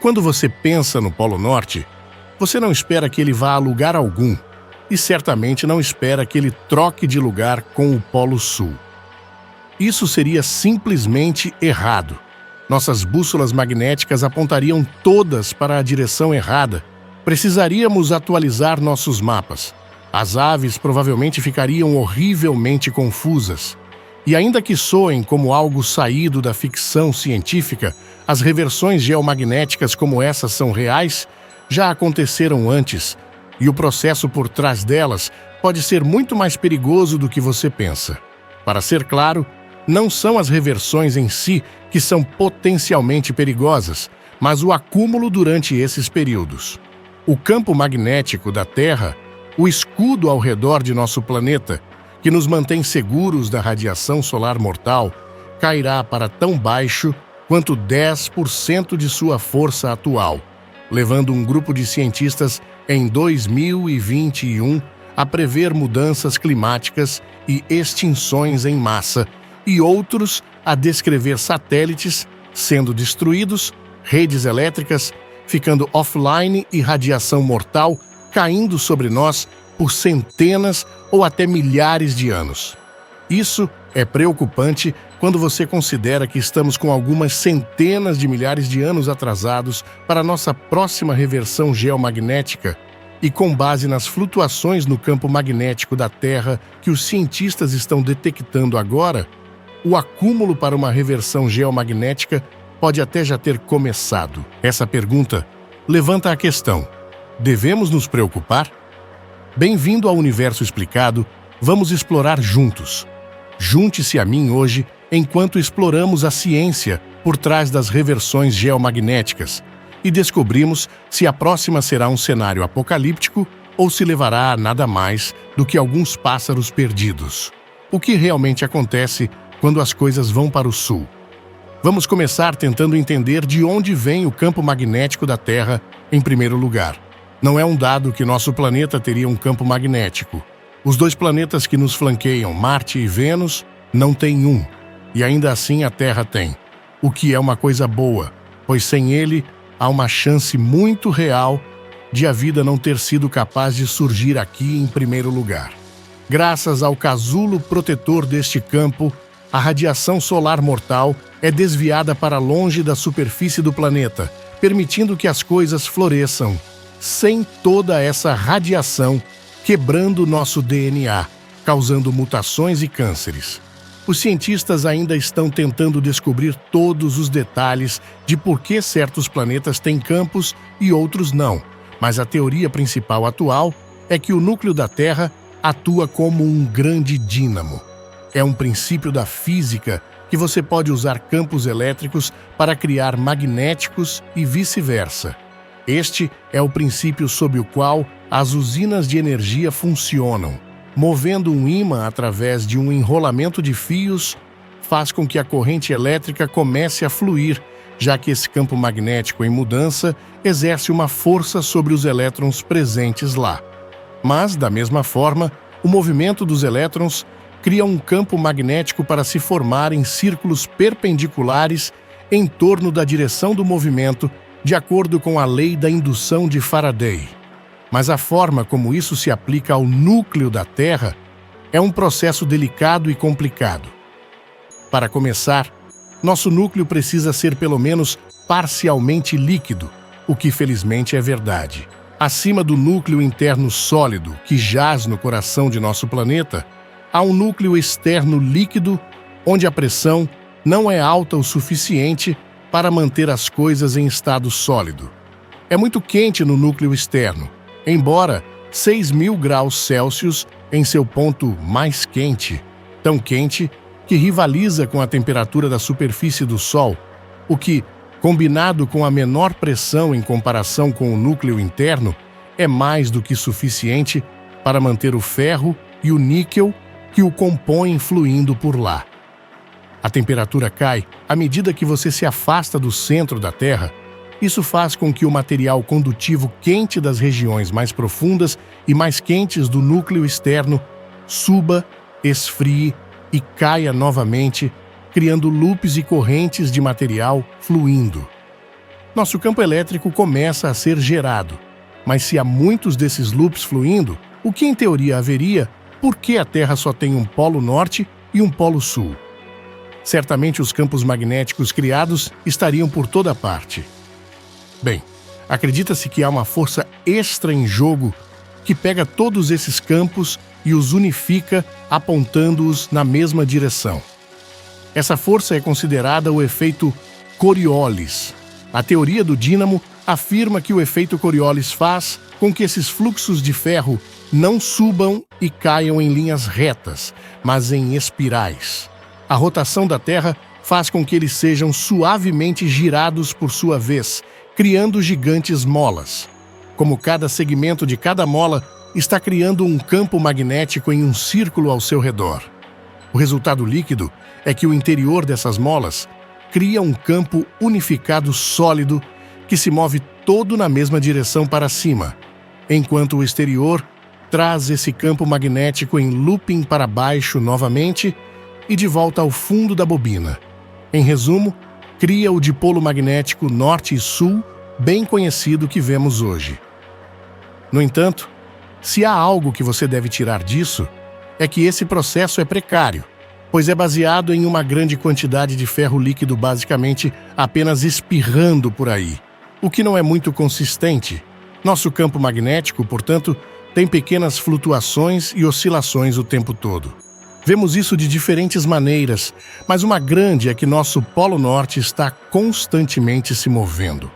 Quando você pensa no Polo Norte, você não espera que ele vá a lugar algum e certamente não espera que ele troque de lugar com o Polo Sul. Isso seria simplesmente errado. Nossas bússolas magnéticas apontariam todas para a direção errada. Precisaríamos atualizar nossos mapas. As aves provavelmente ficariam horrivelmente confusas. E ainda que soem como algo saído da ficção científica, as reversões geomagnéticas como essas são reais, já aconteceram antes, e o processo por trás delas pode ser muito mais perigoso do que você pensa. Para ser claro, não são as reversões em si que são potencialmente perigosas, mas o acúmulo durante esses períodos. O campo magnético da Terra, o escudo ao redor de nosso planeta, que nos mantém seguros da radiação solar mortal, cairá para tão baixo quanto 10% de sua força atual, levando um grupo de cientistas em 2021 a prever mudanças climáticas e extinções em massa, e outros a descrever satélites sendo destruídos, redes elétricas ficando offline e radiação mortal caindo sobre nós por centenas ou até milhares de anos. Isso é preocupante quando você considera que estamos com algumas centenas de milhares de anos atrasados para nossa próxima reversão geomagnética e com base nas flutuações no campo magnético da Terra que os cientistas estão detectando agora, o acúmulo para uma reversão geomagnética pode até já ter começado. Essa pergunta levanta a questão: devemos nos preocupar? Bem-vindo ao Universo Explicado, vamos explorar juntos. Junte-se a mim hoje enquanto exploramos a ciência por trás das reversões geomagnéticas e descobrimos se a próxima será um cenário apocalíptico ou se levará a nada mais do que alguns pássaros perdidos. O que realmente acontece quando as coisas vão para o sul? Vamos começar tentando entender de onde vem o campo magnético da Terra em primeiro lugar. Não é um dado que nosso planeta teria um campo magnético. Os dois planetas que nos flanqueiam, Marte e Vênus, não têm um, e ainda assim a Terra tem. O que é uma coisa boa, pois sem ele há uma chance muito real de a vida não ter sido capaz de surgir aqui em primeiro lugar. Graças ao casulo protetor deste campo, a radiação solar mortal é desviada para longe da superfície do planeta, permitindo que as coisas floresçam. Sem toda essa radiação, quebrando nosso DNA, causando mutações e cânceres. Os cientistas ainda estão tentando descobrir todos os detalhes de por que certos planetas têm campos e outros não, mas a teoria principal atual é que o núcleo da Terra atua como um grande dínamo. É um princípio da física que você pode usar campos elétricos para criar magnéticos e vice-versa. Este é o princípio sob o qual as usinas de energia funcionam. Movendo um ímã através de um enrolamento de fios, faz com que a corrente elétrica comece a fluir, já que esse campo magnético em mudança exerce uma força sobre os elétrons presentes lá. Mas, da mesma forma, o movimento dos elétrons cria um campo magnético para se formar em círculos perpendiculares em torno da direção do movimento, de acordo com a lei da indução de Faraday. Mas a forma como isso se aplica ao núcleo da Terra é um processo delicado e complicado. Para começar, nosso núcleo precisa ser pelo menos parcialmente líquido, o que felizmente é verdade. Acima do núcleo interno sólido, que jaz no coração de nosso planeta, há um núcleo externo líquido, onde a pressão não é alta o suficiente para manter as coisas em estado sólido. É muito quente no núcleo externo, embora 6.000 graus Celsius em seu ponto mais quente, tão quente que rivaliza com a temperatura da superfície do Sol, o que, combinado com a menor pressão em comparação com o núcleo interno, é mais do que suficiente para manter o ferro e o níquel que o compõem fluindo por lá. A temperatura cai à medida que você se afasta do centro da Terra. Isso faz com que o material condutivo quente das regiões mais profundas e mais quentes do núcleo externo suba, esfrie e caia novamente, criando loops e correntes de material fluindo. nosso campo elétrico começa a ser gerado. Mas se há muitos desses loops fluindo, o que em teoria haveria, por que a Terra só tem um polo norte e um polo sul? Certamente os campos magnéticos criados estariam por toda parte. Bem, acredita-se que há uma força extra em jogo que pega todos esses campos e os unifica, apontando-os na mesma direção. Essa força é considerada o efeito Coriolis. A teoria do dínamo afirma que o efeito Coriolis faz com que esses fluxos de ferro não subam e caiam em linhas retas, mas em espirais. A rotação da Terra faz com que eles sejam suavemente girados por sua vez, criando gigantes molas. Como cada segmento de cada mola está criando um campo magnético em um círculo ao seu redor. O resultado líquido é que o interior dessas molas cria um campo unificado sólido que se move todo na mesma direção para cima, enquanto o exterior traz esse campo magnético em looping para baixo novamente e de volta ao fundo da bobina. Em resumo, cria o dipolo magnético norte e sul, bem conhecido que vemos hoje. No entanto, se há algo que você deve tirar disso, é que esse processo é precário, pois é baseado em uma grande quantidade de ferro líquido basicamente apenas espirrando por aí, o que não é muito consistente. Nosso campo magnético, portanto, tem pequenas flutuações e oscilações o tempo todo. Vemos isso de diferentes maneiras, mas uma grande é que nosso Polo Norte está constantemente se movendo.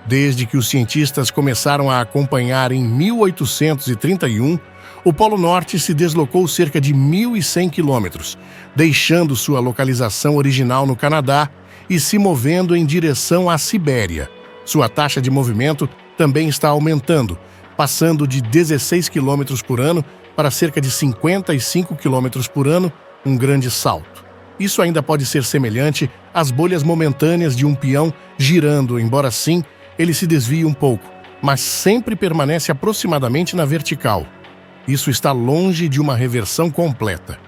Desde que os cientistas começaram a acompanhar em 1831, o Polo Norte se deslocou cerca de 1.100 quilômetros, deixando sua localização original no Canadá e se movendo em direção à Sibéria. Sua taxa de movimento também está aumentando, passando de 16 km por ano para cerca de 55 km por ano, um grande salto. Isso ainda pode ser semelhante às bolhas momentâneas de um peão girando, embora sim, ele se desvie um pouco, mas sempre permanece aproximadamente na vertical. Isso está longe de uma reversão completa.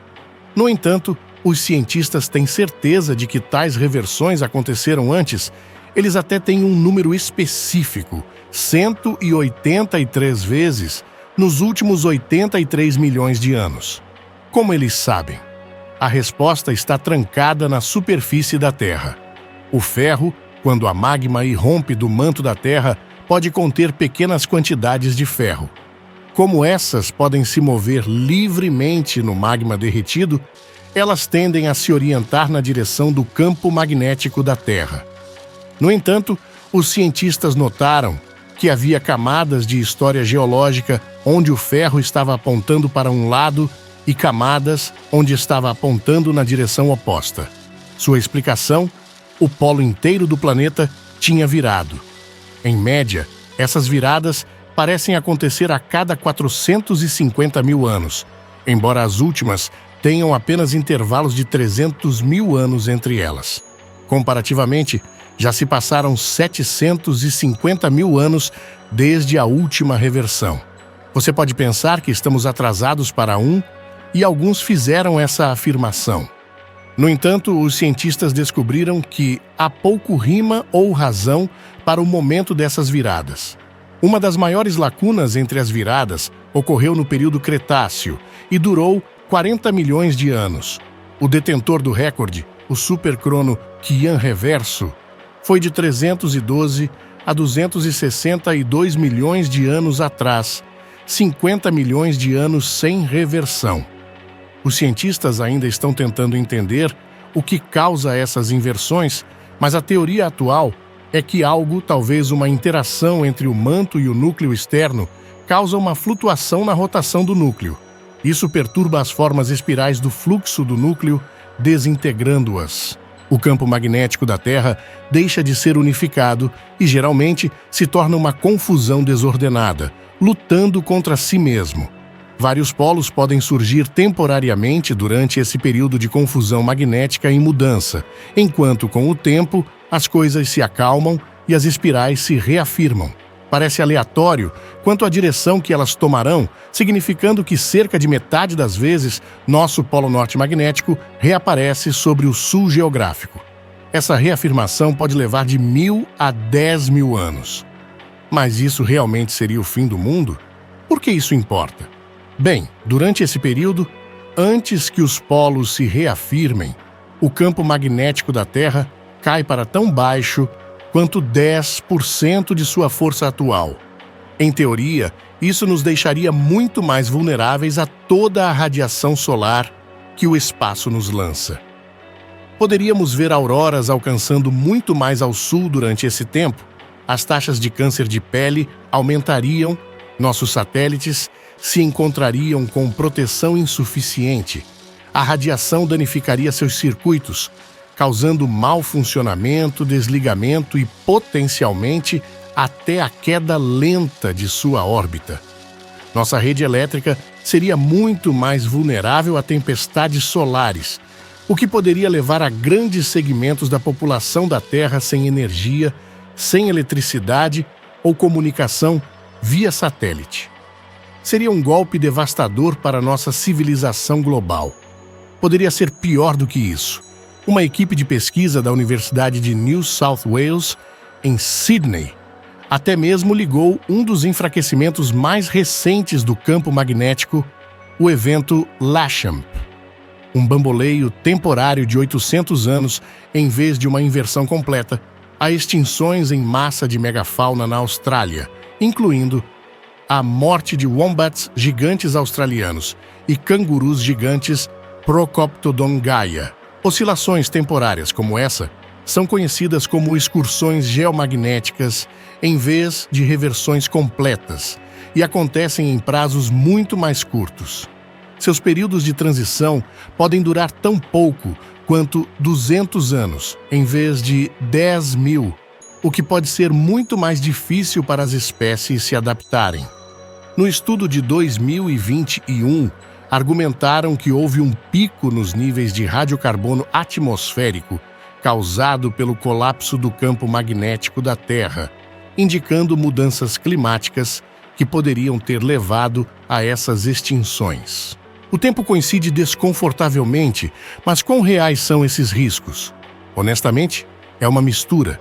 No entanto, os cientistas têm certeza de que tais reversões aconteceram antes. Eles até têm um número específico, 183 vezes, nos últimos 83 milhões de anos. Como eles sabem? A resposta está trancada na superfície da Terra. O ferro, quando a magma irrompe do manto da Terra, pode conter pequenas quantidades de ferro. Como essas podem se mover livremente no magma derretido, elas tendem a se orientar na direção do campo magnético da Terra. No entanto, os cientistas notaram que havia camadas de história geológica onde o ferro estava apontando para um lado e camadas onde estava apontando na direção oposta. Sua explicação: o polo inteiro do planeta tinha virado. Em média, essas viradas parecem acontecer a cada 450 mil anos, embora as últimas tenham apenas intervalos de 300 mil anos entre elas. Comparativamente, já se passaram 750 mil anos desde a última reversão. Você pode pensar que estamos atrasados para e alguns fizeram essa afirmação. No entanto, os cientistas descobriram que há pouco rima ou razão para o momento dessas viradas. Uma das maiores lacunas entre as viradas ocorreu no período Cretáceo e durou 40 milhões de anos. O detentor do recorde, o supercrono Quian Reverso, foi de 312 a 262 milhões de anos atrás, 50 milhões de anos sem reversão. Os cientistas ainda estão tentando entender o que causa essas inversões, mas a teoria atual é que algo, talvez uma interação entre o manto e o núcleo externo, causa uma flutuação na rotação do núcleo. Isso perturba as formas espirais do fluxo do núcleo, desintegrando-as. O campo magnético da Terra deixa de ser unificado e, geralmente, se torna uma confusão desordenada, lutando contra si mesmo. Vários polos podem surgir temporariamente durante esse período de confusão magnética em mudança, enquanto, com o tempo, as coisas se acalmam e as espirais se reafirmam. Parece aleatório quanto à direção que elas tomarão, significando que cerca de metade das vezes nosso Polo Norte magnético reaparece sobre o sul geográfico. Essa reafirmação pode levar de 1.000 a 10.000 anos. Mas isso realmente seria o fim do mundo? Por que isso importa? Bem, durante esse período, antes que os polos se reafirmem, o campo magnético da Terra cai para tão baixo quanto 10% de sua força atual. Em teoria, isso nos deixaria muito mais vulneráveis a toda a radiação solar que o espaço nos lança. Poderíamos ver auroras alcançando muito mais ao sul durante esse tempo, as taxas de câncer de pele aumentariam, nossos satélites se encontrariam com proteção insuficiente, a radiação danificaria seus circuitos, causando mau funcionamento, desligamento e, potencialmente, até a queda lenta de sua órbita. Nossa rede elétrica seria muito mais vulnerável a tempestades solares, o que poderia levar a grandes segmentos da população da Terra sem energia, sem eletricidade ou comunicação via satélite. Seria um golpe devastador para nossa civilização global. Poderia ser pior do que isso. Uma equipe de pesquisa da Universidade de New South Wales, em Sydney, até mesmo ligou um dos enfraquecimentos mais recentes do campo magnético, o evento Lachamp, um bamboleio temporário de 800 anos em vez de uma inversão completa, a extinções em massa de megafauna na Austrália, incluindo a morte de wombats gigantes australianos e cangurus gigantes Procoptodon gaia. Oscilações temporárias como essa são conhecidas como excursões geomagnéticas em vez de reversões completas e acontecem em prazos muito mais curtos. Seus períodos de transição podem durar tão pouco quanto 200 anos, em vez de 10.000, o que pode ser muito mais difícil para as espécies se adaptarem. No estudo de 2021, argumentaram que houve um pico nos níveis de radiocarbono atmosférico causado pelo colapso do campo magnético da Terra, indicando mudanças climáticas que poderiam ter levado a essas extinções. O tempo coincide desconfortavelmente, mas quão reais são esses riscos? Honestamente, é uma mistura.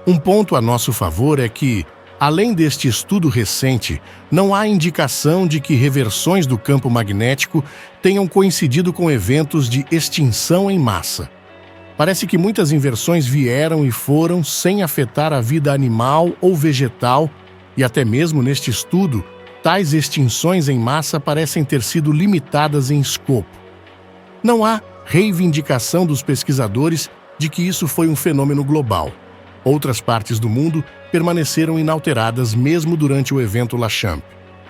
Um ponto a nosso favor é que, além deste estudo recente, não há indicação de que reversões do campo magnético tenham coincidido com eventos de extinção em massa. Parece que muitas inversões vieram e foram sem afetar a vida animal ou vegetal, e até mesmo neste estudo, tais extinções em massa parecem ter sido limitadas em escopo. Não há reivindicação dos pesquisadores de que isso foi um fenômeno global. Outras partes do mundo permaneceram inalteradas mesmo durante o evento Lachamp.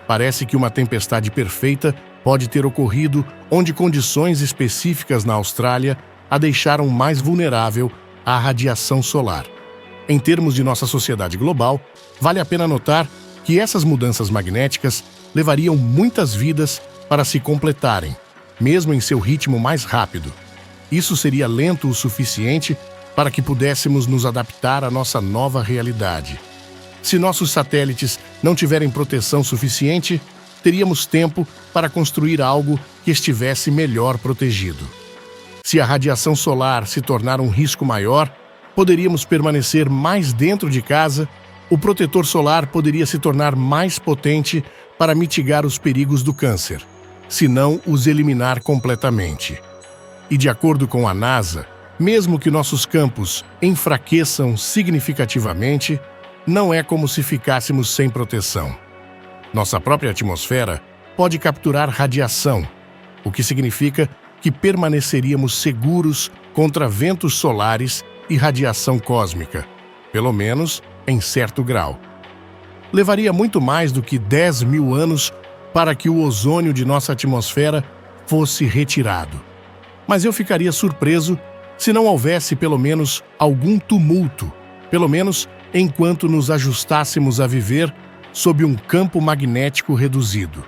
Parece que uma tempestade perfeita pode ter ocorrido onde condições específicas na Austrália a deixaram mais vulnerável à radiação solar. Em termos de nossa sociedade global, vale a pena notar que essas mudanças magnéticas levariam muitas vidas para se completarem, mesmo em seu ritmo mais rápido. Isso seria lento o suficiente para que pudéssemos nos adaptar à nossa nova realidade. Se nossos satélites não tiverem proteção suficiente, teríamos tempo para construir algo que estivesse melhor protegido. Se a radiação solar se tornar um risco maior, poderíamos permanecer mais dentro de casa. O protetor solar poderia se tornar mais potente para mitigar os perigos do câncer, se não os eliminar completamente. E de acordo com a NASA, mesmo que nossos campos enfraqueçam significativamente, não é como se ficássemos sem proteção. Nossa própria atmosfera pode capturar radiação, o que significa que permaneceríamos seguros contra ventos solares e radiação cósmica, pelo menos em certo grau. Levaria muito mais do que 10.000 anos para que o ozônio de nossa atmosfera fosse retirado. Mas eu ficaria surpreso se não houvesse pelo menos algum tumulto, pelo menos enquanto nos ajustássemos a viver sob um campo magnético reduzido.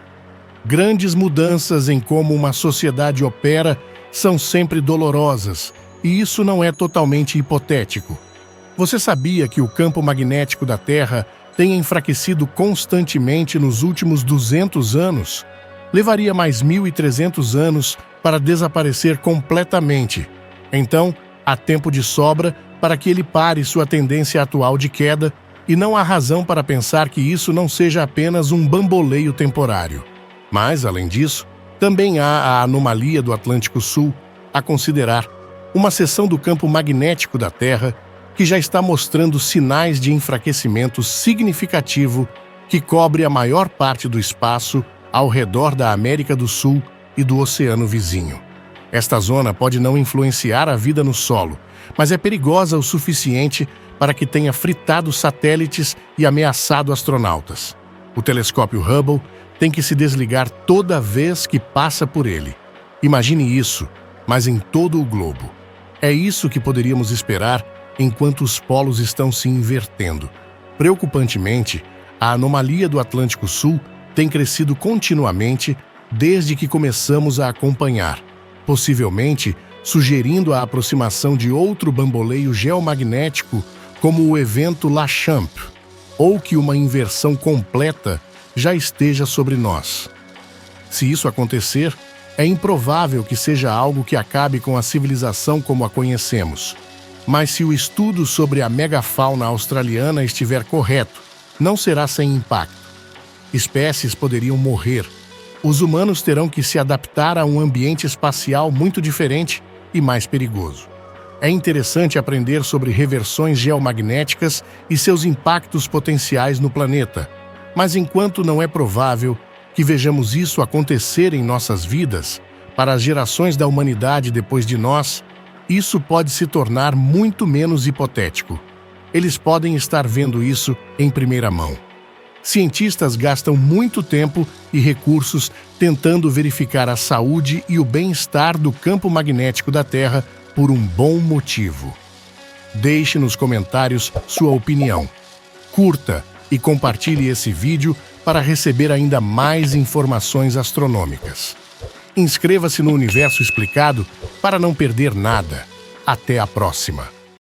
Grandes mudanças em como uma sociedade opera são sempre dolorosas, e isso não é totalmente hipotético. Você sabia que o campo magnético da Terra tem enfraquecido constantemente nos últimos 200 anos? Levaria mais 1.300 anos para desaparecer completamente. Então, Há tempo de sobra para que ele pare sua tendência atual de queda e não há razão para pensar que isso não seja apenas um bamboleio temporário. Mas, além disso, também há a anomalia do Atlântico Sul a considerar, uma seção do campo magnético da Terra que já está mostrando sinais de enfraquecimento significativo que cobre a maior parte do espaço ao redor da América do Sul e do oceano vizinho. Esta zona pode não influenciar a vida no solo, mas é perigosa o suficiente para que tenha fritado satélites e ameaçado astronautas. O telescópio Hubble tem que se desligar toda vez que passa por ele. Imagine isso, mas em todo o globo. É isso que poderíamos esperar enquanto os polos estão se invertendo. Preocupantemente, a anomalia do Atlântico Sul tem crescido continuamente desde que começamos a acompanhar, possivelmente sugerindo a aproximação de outro bamboleio geomagnético como o evento La Champ, ou que uma inversão completa já esteja sobre nós. Se isso acontecer, é improvável que seja algo que acabe com a civilização como a conhecemos. Mas se o estudo sobre a megafauna australiana estiver correto, não será sem impacto. Espécies poderiam morrer. Os humanos terão que se adaptar a um ambiente espacial muito diferente e mais perigoso. É interessante aprender sobre reversões geomagnéticas e seus impactos potenciais no planeta, mas enquanto não é provável que vejamos isso acontecer em nossas vidas, para as gerações da humanidade depois de nós, isso pode se tornar muito menos hipotético. Eles podem estar vendo isso em primeira mão. Cientistas gastam muito tempo e recursos tentando verificar a saúde e o bem-estar do campo magnético da Terra por um bom motivo. Deixe nos comentários sua opinião. Curta e compartilhe esse vídeo para receber ainda mais informações astronômicas. Inscreva-se no Universo Explicado para não perder nada. Até a próxima!